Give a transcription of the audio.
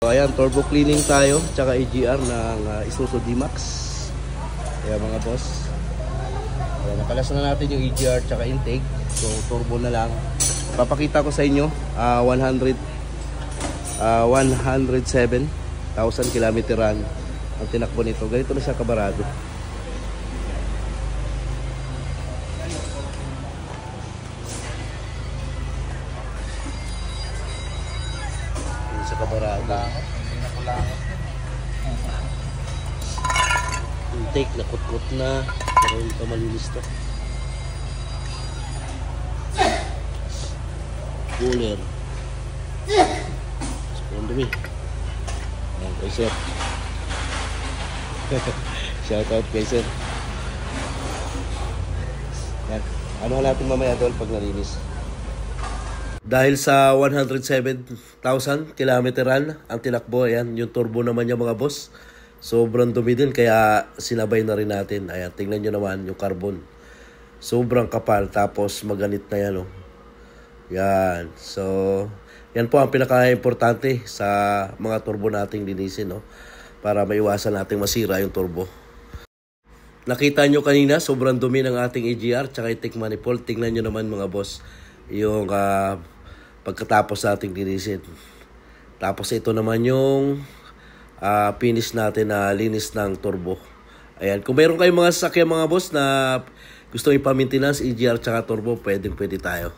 So ayan, turbo cleaning tayo, tsaka EGR ng Isuzu D-Max. Kaya mga boss, ayan, nakalas na natin yung EGR tsaka intake. So turbo na lang. Papakita ko sa inyo, 107,000 kilometeran ang tinakbo nito. Ganito na siya kabarado. Sa kabarado. Intake na kutkot na, pero hindi pa malinis to. Cooler. Sobrang dumi. Ayan kay sir. Shout out kay sir. Yan. Ano natin mamaya tol pag nalinis. Dahil sa 107,000 kilometeran ang tinakbo, ayan, yung turbo naman yung mga boss. Sobrang dumi din, kaya sinabay na rin natin. Ayan, tingnan nyo naman yung carbon. Sobrang kapal, tapos maganit na yan, oh. Yan, so, yan po ang pinaka-importante sa mga turbo nating linisin, no? Para maiwasan nating masira yung turbo. Nakita nyo kanina, sobrang dumi ng ating EGR, tsaka intake manifold. Tingnan nyo naman mga boss, yung pagkatapos nating linisin. Tapos ito naman yung finish natin na linis ng turbo. Ayan, kung meron kayong mga sasakyan mga boss na gusto ipa-maintenance, EGR tsaka turbo, pwede tayo.